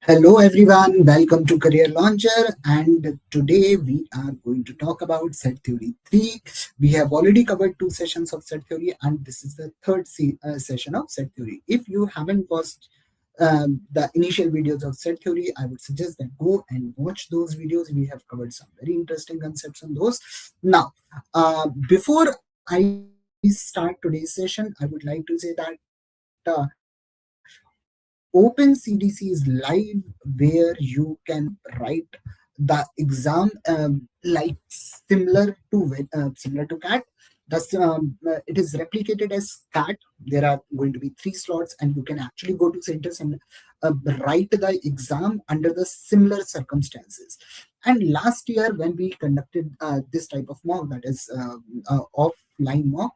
Hello everyone, welcome to Career Launcher, and today we are going to talk about set theory 3. We have already covered 2 sessions of set theory and this is the third session of set theory. If you haven't watched the initial videos of set theory, I would suggest that go and watch those videos. We have covered some very interesting concepts on those. Now, before I start today's session, I would like to say that OpenCDC is live where you can write the exam like similar to CAT. It is replicated as CAT. There are going to be 3 slots, and you can actually go to centers and write the exam under the similar circumstances. And last year, when we conducted this type of mock, that is offline mock,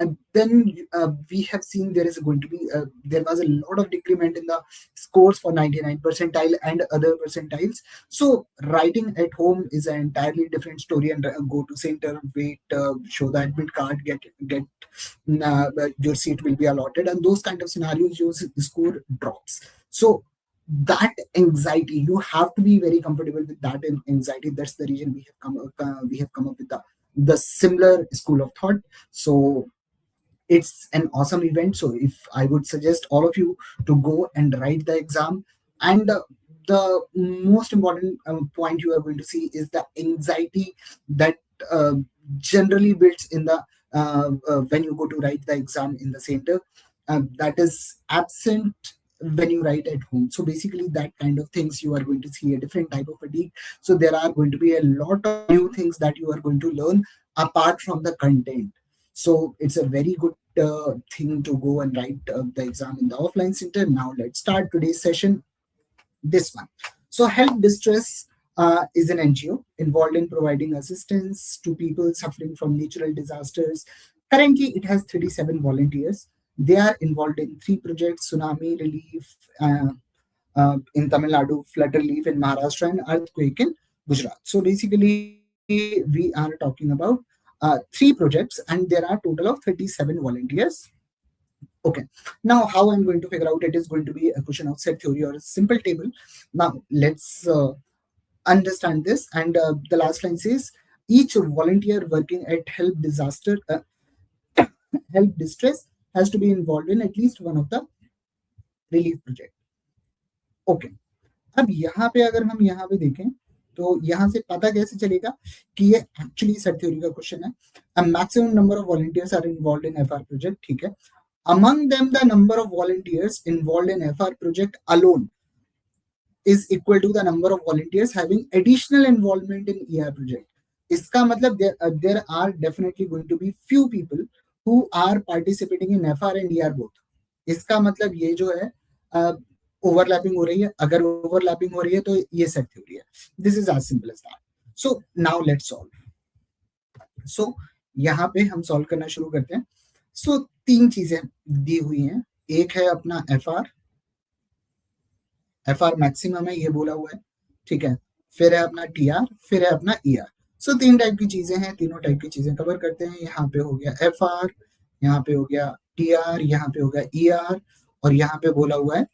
and then we have seen there was a lot of decrement in the scores for 99 percentile and other percentiles. So writing at home is an entirely different story, and go to center, wait, show the admit card, get your seat will be allotted, and those kind of scenarios your score drops. So that anxiety, you have to be very comfortable with that anxiety. That's the reason we have come up with the similar school of thought. So it's an awesome event. So if I would suggest all of you to go and write the exam, and the most important point you are going to see is the anxiety that uh, generally builds in the when you go to write the exam in the center, that is absent when you write at home. So basically that kind of things, you are going to see a different type of fatigue. So there are going to be a lot of new things that you are going to learn apart from the content. So it's a very good thing to go and write the exam in the offline center. Now let's start today's session. This one. So Help Distress is an NGO involved in providing assistance to people suffering from natural disasters. Currently, it has 37 volunteers. They are involved in 3 projects: tsunami relief in Tamil Nadu, flood relief in Maharashtra, and earthquake in Gujarat. So basically, we are talking about 3 projects, and there are total of 37 volunteers. Okay, now how I'm going to figure out it is going to be a question of set theory or a simple table. Now let's understand this. And the last line says each volunteer working at help distress has to be involved in at least one of the relief project. Okay, अब यहाँ पे अगर हम यहाँ पे देखें तो यहाँ से पता कैसे चलेगा कि ये एक्चुअली सेट थ्योरी का क्वेश्चन है. A maximum number of volunteers are involved in FR project. ठीक है. Among them, the number of volunteers involved in FR project alone is equal to the number of volunteers having additional involvement in ER project. इसका मतलब there are definitely going to be few people who are participating in FR and ER both. इसका मतलब ये जो है overlapping हो रही है. अगर ओवरलैपिंग हो रही है तो ये सेट थ्योरी है. This is as simple as that. So now let's solve. So यहाँ पे हम सॉल्व करना शुरू करते हैं. सो 3 चीजें दी हुई हैं. एक है अपना एफआर मैक्सिमम है, ये बोला हुआ है. ठीक है. फिर है अपना टीआर, फिर है अपना ईआर. सो 3 टाइप की चीजें हैं. तीनों टाइप की चीजें कवर करते हैं. यहाँ पे हो गया एफआर, यहाँ पे हो गया टीआर, यहाँ पे हो गया ईआर, और यहाँ पे बोला हुआ है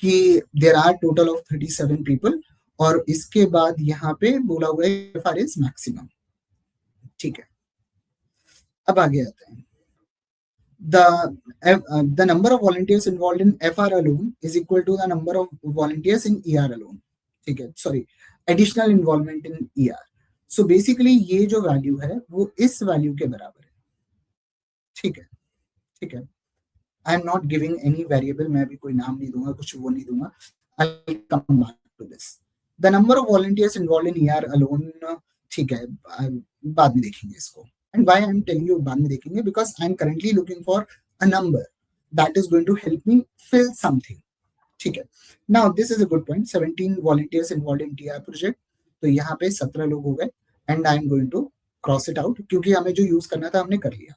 कि there are total of 37 people, और इसके बाद यहाँ पे बोला हुआ है एफआर इज मैक्सिमम. ठीक है. अब आगे आते हैं. The number of volunteers involved in FR alone is equal to the number of volunteers in ER alone. ठीक है. Sorry, additional involvement in ER. So basically ये जो वैल्यू है वो इस वैल्यू के बराबर है. ठीक है. ठीक है. I am not giving any variable. मैं भी कोई नाम नहीं दूंगा, कुछ वो नहीं दूंगा. I come back to this. The number of volunteers involve in ER alone. ठीक है, बाद में देखेंगे इसको. And why I'm telling you बाद में देखेंगे, because I'm currently looking for a number that is going to help me fill something. ठीक है. Now this is a good point. 17 volunteers involved in TR project. तो यहाँ पे 17 लोग हो गए, and I'm going to cross it out क्योंकि हमें जो यूज करना था हमने कर लिया.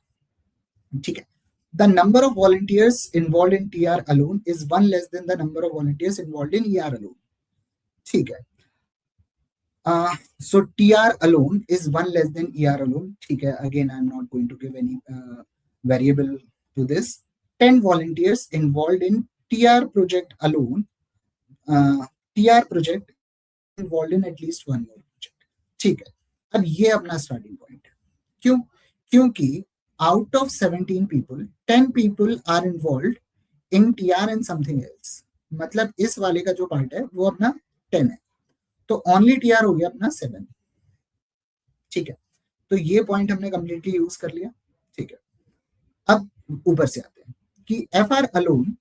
ठीक है. The number of volunteers involved in TR alone is 1 less than the number of volunteers involved in ER alone. ठीक है. So TR alone is 1 less than ER alone. ठीक है. Again, I'm not going to give any variable to this. 10 volunteers involved in TR project alone. TR project involved in at least one more project. ठीक है, अब ये अपना starting point है. क्यों? क्योंकि out of 17 people 10 people are involved in TR and something else. मतलब इस वाले का जो पार्ट है वो अपना 10 है, तो ओनली TR हो गया अपना 7. ठीक है, तो ये पॉइंट हमने कंप्लीटली यूज कर लिया. ठीक है, अब ऊपर से आते हैं कि FR alone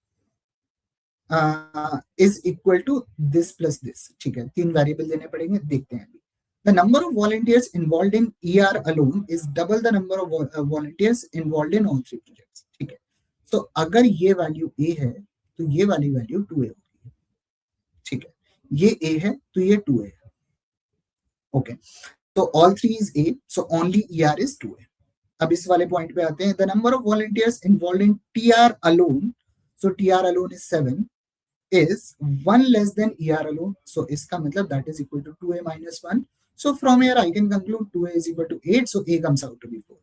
is equal to this plus this. ठीक है, 3 वेरिएबल देने पड़ेंगे, देखते हैं. The number of volunteers involved in ER alone is double the number of volunteers involved in all 3 projects. ठीक है, तो अगर ये वैल्यू A है तो ये वाली वैल्यू 2A होगी. ठीक है, ये A है तो ये 2A है. ओके, तो all 3 is A, so only ER is 2A. अब इस वाले पॉइंट पे आते हैं. The number of volunteers involved in TR alone, so TR alone is 7, is 1 less than ER alone. So इसका मतलब that is equal to 2A minus 1. So from here I can conclude 2A is equal to 8. So A comes out to be 4.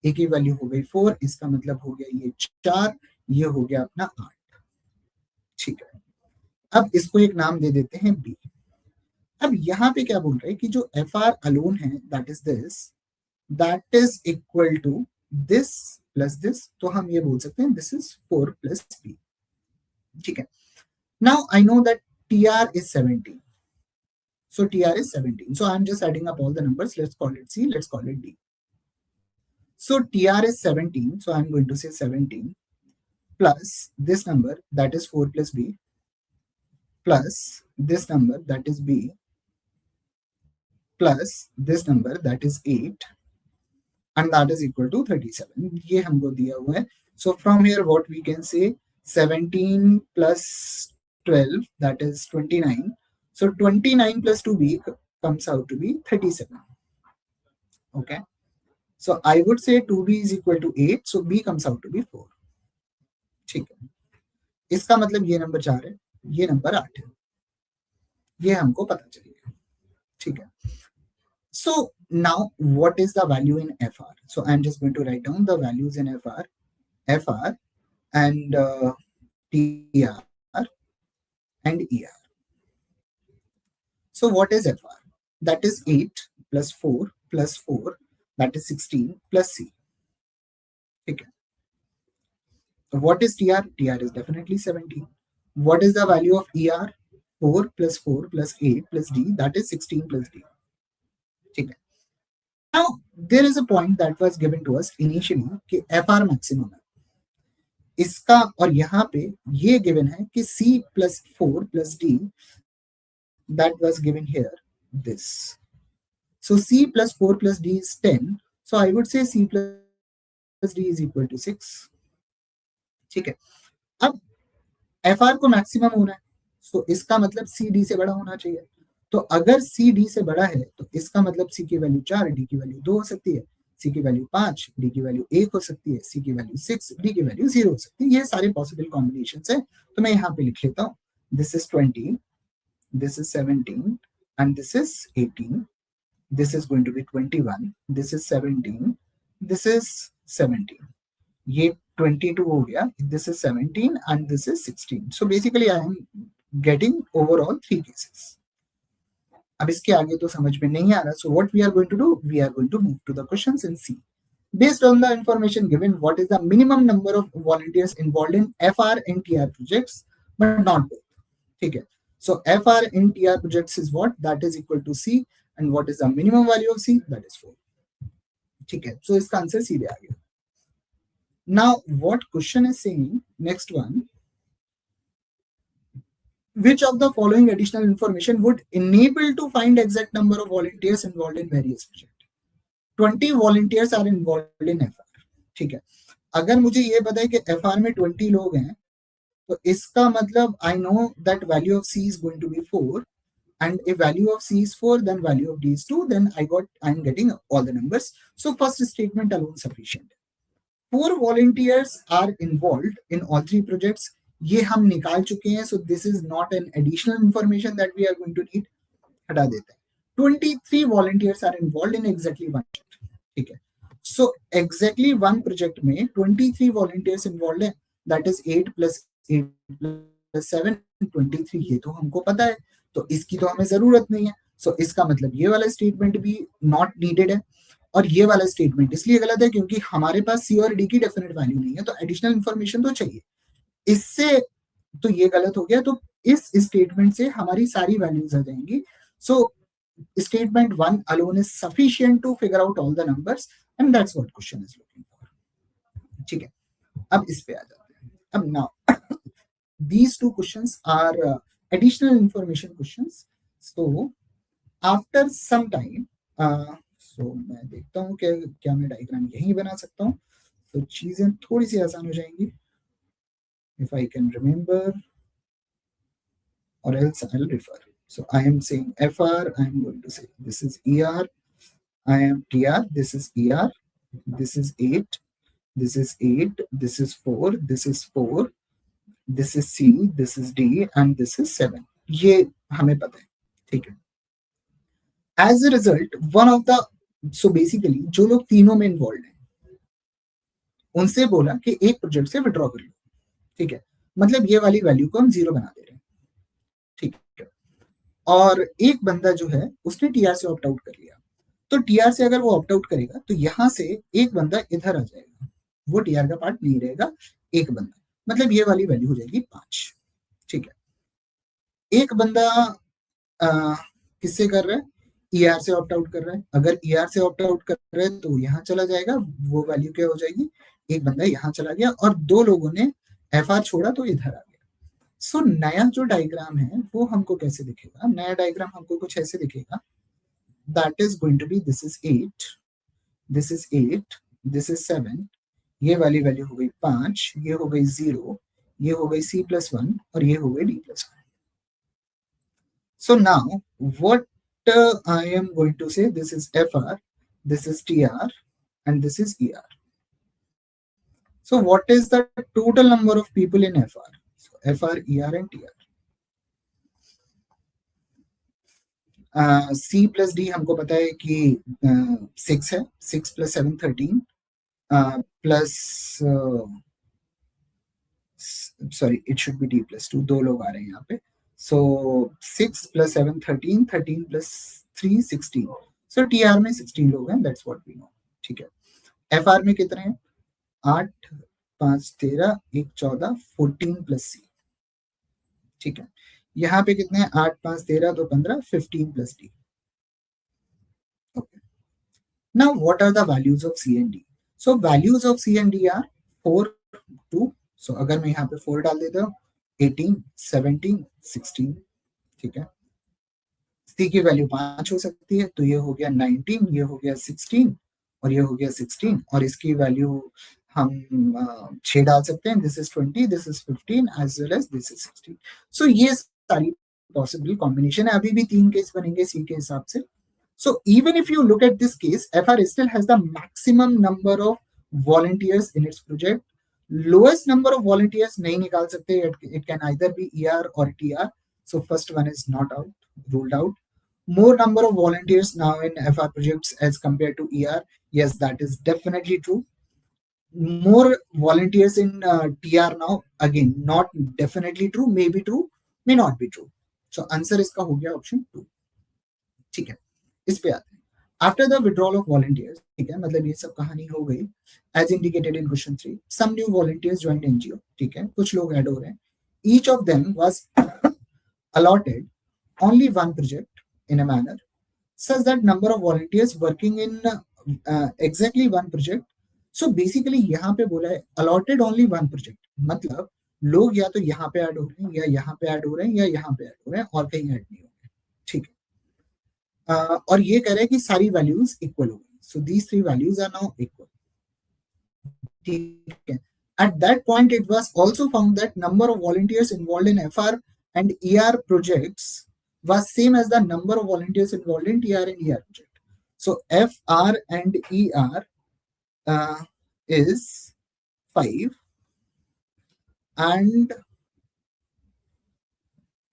A की value हो गई 4. इसका मतलब हो गया ये 4, ये हो गया अपना 8. ठीक है, अब इसको एक नाम दे देते हैं B. अब यहाँ पे क्या बोल रहे हैं कि जो FR अलोन है that is this, that is equal to this plus this. तो हम ये बोल सकते हैं this is 4 plus B. ठीक है, now I know that TR is 17. So TR is 17. So I'm just adding up all the numbers. Let's call it C. Let's call it D. So TR is 17. So I'm going to say 17 plus this number, that is 4 plus B, plus this number, that is B, plus this number, that is 8, and that is equal to 37. ये हमको दिया हुआ है. So from here what we can say, 17 plus 12, that is 29. So 29 plus 2B comes out to be 37. Okay, so I would say 2B is equal to 8, so B comes out to be 4. ठीक है, इसका मतलब ये number 4 है, ये number 8 है, ये हमको पता चलेगा. ठीक है, so now what is the value in FR? So I'm just going to write down the values in FR and TR and ER. So what is FR? That is 8 plus 4 plus 4, that is 16 plus C. Okay. What is TR? TR is definitely 17. What is the value of ER? 4 plus 4 plus 8 plus D, that is 16 plus D. Okay. Now there is a point that was given to us initially कि FR maximum है. इसका और यहाँ पे ये given है कि C plus 4 plus D, that was given here, this. So C plus 4 plus D is 10. So I would say C plus D is equal to 6. ठीक है, अब FR को मैक्सिमम होना है, तो इसका मतलब C D से बड़ा होना चाहिए. तो अगर C D से बड़ा है तो इसका मतलब C की वैल्यू 4, D की वैल्यू 2 हो सकती है, C की वैल्यू 5, D की वैल्यू 1 हो सकती है, C की वैल्यू 6, D की वैल्यू 0 हो सकती है. ये सारे पॉसिबल कॉम्बिनेशंस है. तो मैं यहाँ पे लिख लेता हूँ, this is 20, this is 17, and this is 18. This is going to be 21. This is 17. This is 17. ये 22 हो गया. This is 17 and this is 16. So basically I am getting overall 3 cases. अब इसके आगे तो समझ में नहीं आ रहा. So what we are going to do? We are going to move to the questions and see. Based on the information given, what is the minimum number of volunteers involved in FR and TR projects, but not both. ठीक है. So FR in TR projects is what? That is equal to C. And what is the minimum value of C? That is 4. ठीक है. So इसका answer सीधे आ गया. Now what question is saying? Next one. Which of the following additional information would enable to find exact number of volunteers involved in various projects? 20 volunteers are involved in FR. ठीक है. अगर मुझे ये पता है कि FR में 20 लोग हैं, तो इसका मतलब I know that value of C is going to be 4, and if value of C is 4, then value of D is 2, then I'm getting all the numbers. So first statement alone sufficient. 4 volunteers are involved in all 3 projects. ये हम निकाल चुके हैं. So this is not an additional information that we are going to need. हटा देते हैं. 23 volunteers are involved in exactly one project. ठीक है. So exactly one project में 23 volunteers involved है. That is 8 plus 8 plus 723 ये तो हमको पता है, तो इसकी तो हमें जरूरत नहीं है। सो इसका मतलब ये वाला स्टेटमेंट भी नॉट नीडेड है, और ये वाला स्टेटमेंट इसलिए गलत है क्योंकि हमारे पास सी और डी की डेफिनेट वैल्यू नहीं है, तो एडिशनल इन्फॉर्मेशन तो चाहिए। इससे तो ये गलत हो गया, तो इस स्टेटमेंट से हमारी सारी वैल्यूज आ जाएंगी। So statement 1 alone is sufficient to figure out all the numbers, and that's what question is looking for. ठीक है, अब इस पे आ जाते हैं। अब now these two questions are additional information questions. So after some time, so मैं देखता हूँ कि क्या मैं डायग्राम यहीं बना सकता हूँ, तो चीजें थोड़ी सी आसान हो जाएंगी if I can remember, or else I'll refer. So I am saying FR, I am going to say this is ER, I am TR, this is ER, this is 8, this is 8, this is 4, this is 4, this is C, this is D, and this is 7. ये हमें पता है, ठीक है। As a result, one of the, so basically जो लोग तीनों में इन्वॉल्व हैं उनसे बोला कि एक प्रोजेक्ट से विड्रॉ कर लो, ठीक है, मतलब ये वाली वैल्यू को हम 0 बना दे रहे हैं, ठीक है। और एक बंदा जो है उसने टीआर से ऑप्ट आउट कर लिया, तो टीआर से अगर वो ऑप्ट आउट करेगा तो यहां से एक बंदा इधर आ जाएगा, वो टीआर का पार्ट नहीं रहेगा, एक बंदा, मतलब ये वाली वैल्यू हो जाएगी 5, ठीक है। एक बंदा किससे कर रहा है, ईआर से ऑप्ट आउट कर रहा है, अगर ईआर से ऑप्ट आउट कर रहा है तो यहाँ चला जाएगा, वो वैल्यू क्या हो जाएगी, एक बंदा यहाँ चला गया, और दो लोगों ने एफआर छोड़ा तो इधर आ गया। सो नया जो डायग्राम है वो हमको कैसे दिखेगा, नया डायग्राम हमको कुछ ऐसे दिखेगा, that is going to be this is 8, this is 8, this is 7, ये वाली वैल्यू हो गई 5, ये हो गई 0, ये हो गई C+1, और ये हो गई D+1। So now what I am going to say, this is FR, this is TR, and this is ER. So what is the total number of people in FR? So FR, ER, and TR. C plus D हमको पता है कि 6 है, 6 plus 7 13, plus sorry it should be D plus 2, दो लोग आ रहे हैं यहाँ पे, so 6 plus 7 13, 13 plus 3 16, so TR में 16 लोग हैं, that's what we know, ठीक है। FR में कितने हैं, 8 5 13 1 14, 14 plus C, ठीक है। यहाँ पे कितने हैं, 8 5 13 तो 15, 15 plus D, okay। Now what are the values of C and D? So values of C and D are 4 2, so अगर मैं यहाँ पे 4 डाल देता हूँ, 18 17 16, ठीक है। C की वैल्यू 5 हो सकती है, तो ये हो गया 19, ये हो गया 16, और ये हो गया 16, और इसकी वैल्यू हम 6 डाल सकते हैं, this is 20, this is 15, as well as this is 16। So ये सारी पॉसिबल कॉम्बिनेशन है, अभी भी 3 केस बनेंगे C के हिसाब से। So even if you look at this case, FR still has the maximum number of volunteers in its project. Lowest number of volunteers नहीं निकाल सकते, it can either be ER or TR. So first one is not out, ruled out. More number of volunteers now in FR projects as compared to ER. Yes, that is definitely true. More volunteers in TR now, again, not definitely true, may be true, may not be true. So answer इसका हो गया option 2, ठीक है। इस पे आते हैं, after the withdrawal of volunteers, ठीक है, मतलब ये सब कहानी हो गई। As indicated in question 3, some new volunteers joined NGO, ठीक है, कुछ लोग ऐड हो रहे हैं। Each of them was allotted only one project in a manner such that number of volunteers working in exactly one project. So basically यहाँ पे बोला है allotted only one project, मतलब लोग या तो यहाँ पे ऐड हो रहे हैं, या यहाँ पे ऐड हो रहे हैं, या यहाँ पे ऐड हो रहे हैं, और कहीं ऐड नहीं हो रहे हैं, ठीक है। और ये कह रहे हैं कि सारी वैल्यूज इक्वल हो गई, so these 3 values are now equal, ठीक है। At that point, it was also found that number of volunteers involved in FR and ER projects was same as the number of volunteers involved in TR and ER project. So FR and ER is 5, and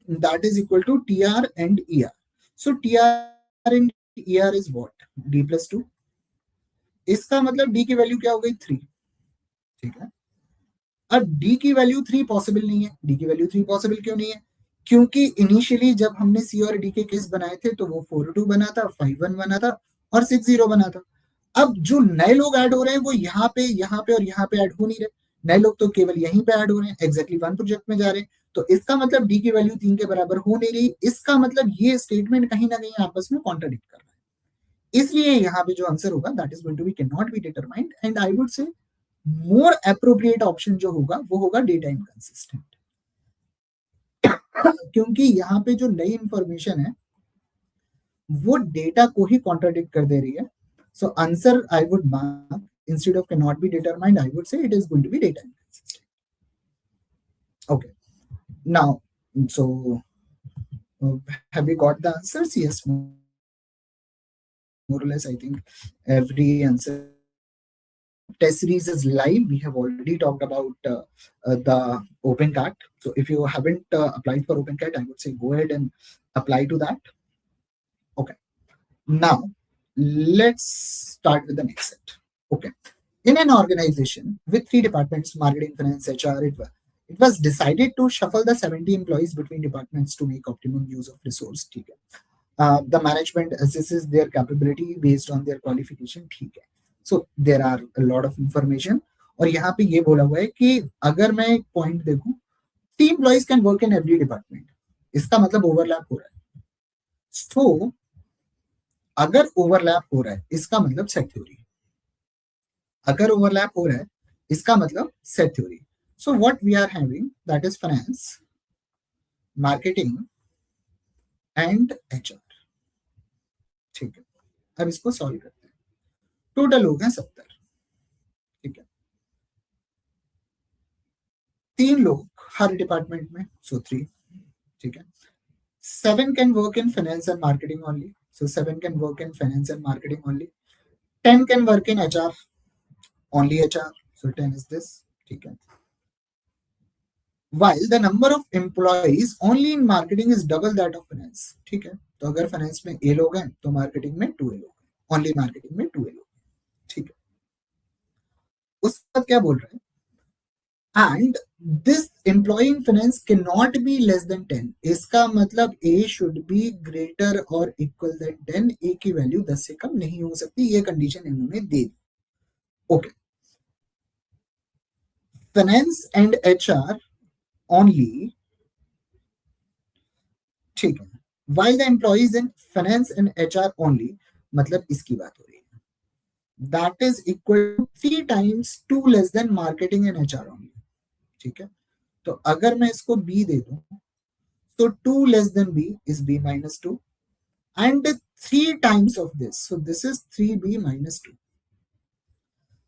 that is equal to TR and ER. So TR and ER is what? D plus 2. इसका मतलब D की value क्या हो गई, 3, ठीक है। अब D की वैल्यू 3 पॉसिबल नहीं है। डी की वैल्यू 3 पॉसिबल क्यों नहीं है? क्योंकि इनिशियली जब हमने सी और डी के केस बनाए थे तो वो 4-2 बना था, 5-1 बना था और 6-0 बना था। अब जो नए लोग ऐड हो रहे हैं वो यहाँ पे और यहाँ पे ऐड हो नहीं रहे। नए लोग तो केवल यहीं पे ऐड हो रहे हैं, एग्जैक्टली वन प्रोजेक्ट में जा रहे हैं। तो इसका मतलब डी की वैल्यू 3 के बराबर हो नहीं रही। इसका मतलब ये स्टेटमेंट कहीं ना कहीं आपस में कॉन्ट्राडिक्ट कर रहा है। इसलिए यहाँ पे जो आंसर होगा that is going to be can not be determined, and I would say more appropriate option जो होगा वो होगा डेटा इनकंसिस्टेंट। क्योंकि यहाँ पे जो नई इंफॉर्मेशन है वो डेटा को ही कॉन्ट्राडिक्ट कर दे रही है। So answer I would mark instead of cannot be determined, I would say it is going to be data inconsistent. Okay, now, so have we got the answers? Yes, more or less. I think every answer. Test series is live. We have already talked about the OpenCat. So if you haven't applied for OpenCat, I would say go ahead and apply to that. Okay. Now, let's start with the next set. Okay. In an organization with 3 departments, marketing, finance, HR, it was decided to shuffle the 70 employees between departments to make optimum use of resource. ठीक है. The management assesses their capability based on their qualification. ठीक है. So there are a lot of information. और यहाँ पे ये बोला हुआ है कि अगर मैं एक पॉइंट देखूं, 3 employees can work in every department. इसका मतलब ओवरलैप हो रहा है. So अगर ओवरलैप हो रहा है इसका मतलब सेट थ्योरी. अगर ओवरलैप हो रहा है इसका मतलब set theory. So what we are having that is finance, marketing and HR. ठीक है. अब इसको सॉल्व करते हैं. टोटल लोग हैं 70. ठीक है. 3 लोग हर डिपार्टमेंट में, सो 3. ठीक है. 7 can work in finance and marketing only, so 7 can work in finance and marketing only. 10 can work in HR, only HR, so 10 is this. ठीक है. While the number of employees only in marketing is double that of finance. ठीक है. तो अगर finance में A लोग हैं तो मार्केटिंग में 2 A लोग हैं, ओनली मार्केटिंग में 2 A लोग हैं. ठीक है. उसके बाद क्या बोल रहे हैं? And this employee in finance cannot be less than 10. इसका मतलब A should be greater or equal than 10. A की वैल्यू 10 से कम नहीं हो सकती. ये कंडीशन इन्होंने दे दी. Okay. Finance and HR only. ठीक है. While the employees in finance and HR only, मतलब इसकी बात हो रही है. That is equal to 3 times 2 less than marketing and HR only. ठीक है. तो अगर मैं इसको B दे दूं तो 2 less than B is B minus 2 and 3 times of this, so this is 3B minus 2.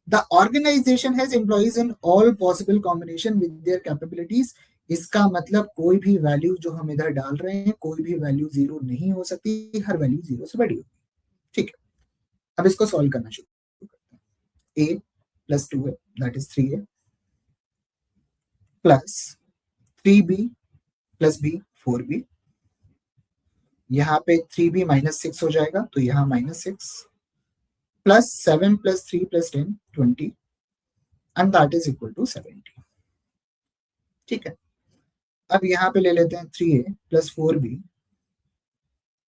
The organization has employees in all possible combination with their capabilities. इसका मतलब कोई भी वैल्यू जो हम इधर डाल रहे हैं, कोई भी वैल्यू 0 नहीं हो सकती, हर वैल्यू 0 से बड़ी होगी. ठीक है. अब इसको सॉल्व करना शुरू करते हैं. A plus 2A that is 3A plus 3B plus B 4B. यहाँ पे 3B minus 6 हो जाएगा तो यहाँ minus 6 plus 7 plus 3 plus 10 20 and that is equal to 70. ठीक है. अब यहाँ पे ले लेते हैं 3A plus 4B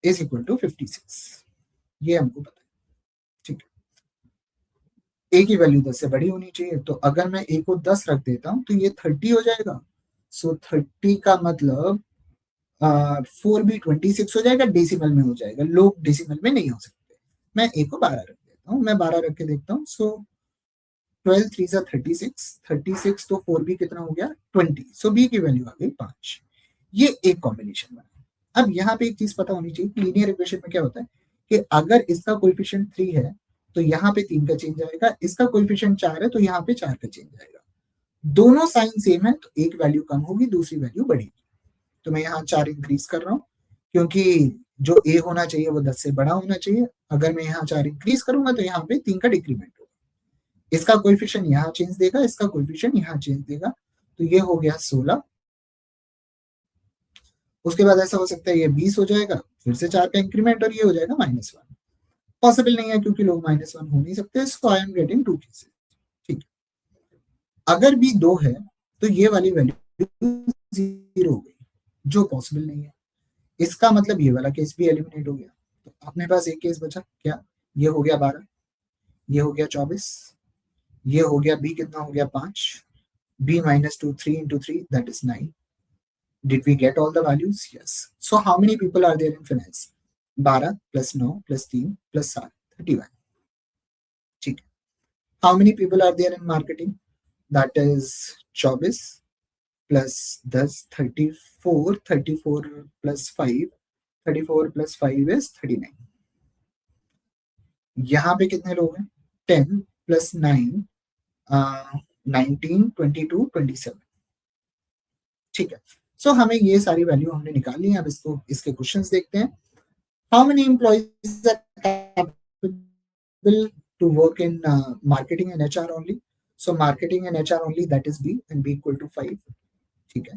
is equal to 56. ये हमको पता है. ठीक है. A की वैल्यू 10 से बड़ी होनी चाहिए, तो अगर मैं A को 10 रख देता हूं तो ये 30 हो जाएगा. सो 30 का मतलब 4B 26 हो जाएगा, डेसिमल में हो जाएगा. लोग डेसिमल में नहीं हो सकते. मैं A को 12 रख देता हूँ. मैं 12 रख के देखता हूँ. सो 12 3 सा 36 तो 4B कितना हो गया 20. सो B की वैल्यू आ गई 5. ये एक कॉम्बिनेशन बना. अब यहाँ पे एक चीज पता होनी चाहिए, लीनियर इक्वेशन में क्या होता है कि अगर इसका कोएफिशिएंट 3 है तो यहाँ पे 3 का चेंज आएगा, इसका कोएफिशिएंट 4 है तो यहाँ पे 4 का चेंज आएगा. दोनों साइन सेम है तो एक वैल्यू कम होगी, दूसरी वैल्यू बढ़ेगी. तो मैं यहाँ 4 इंक्रीज कर रहा हूँ क्योंकि जो A होना चाहिए वो 10 से बड़ा होना चाहिए. अगर मैं यहाँ 4 इंक्रीज करूंगा तो यहाँ पे 3 का डिक्रीमेंट होगा. इसका कोएफिशिएंट यहाँ चेंज देगा, इसका कोएफिशिएंट यहाँ चेंज देगा, तो ये हो गया 16. उसके बाद ऐसा हो सकता है ये 20 हो जाएगा, फिर से 4 का इंक्रीमेंट और ये हो जाएगा -1. पॉसिबल नहीं है क्योंकि लोग -1 हो नहीं सकते. सो आई एम गेटिंग 2 केसेस. ठीक है. अगर B 2 है तो ये वाली वैल्यू 0 हो गई, जो पॉसिबल नहीं है। इसका मतलब ये वाला केस भी एलिमिनेट हो गया। तो अपने पास एक केस बचा क्या, ये हो गया 12, ये हो गया 24, ये हो गया बी कितना हो गया 5, b minus 2 3 into 3 that is 9. Did we get all the values? Yes. So how many people are there in finance? 12 plus 9 plus 3 plus 7 31. ठीक है. How many people are there in marketing? That is 24 plus 10 34, 34 plus 5, 34 plus 5 is 39. यहाँ पे कितने लोग हैं? 10 plus 9 19 22 27. ठीक है. सो हमें ये सारी वैल्यू हमने निकाल ली है. अब इसको इसके क्वेश्चंस देखते हैं. How many employees are capable to work in marketing and HR only? So marketing and HR only, that is B, and B equal to 5. ठीक है.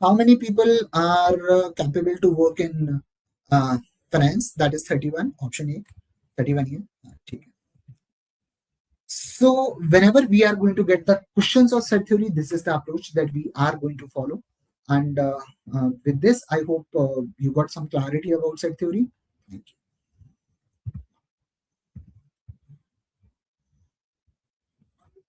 How many people are capable to work in finance? That is 31. Option A 31 है. ठीक है. So whenever we are going to get the questions of set theory, this is the approach that we are going to follow. And with this, I hope you got some clarity about set theory. Thank you.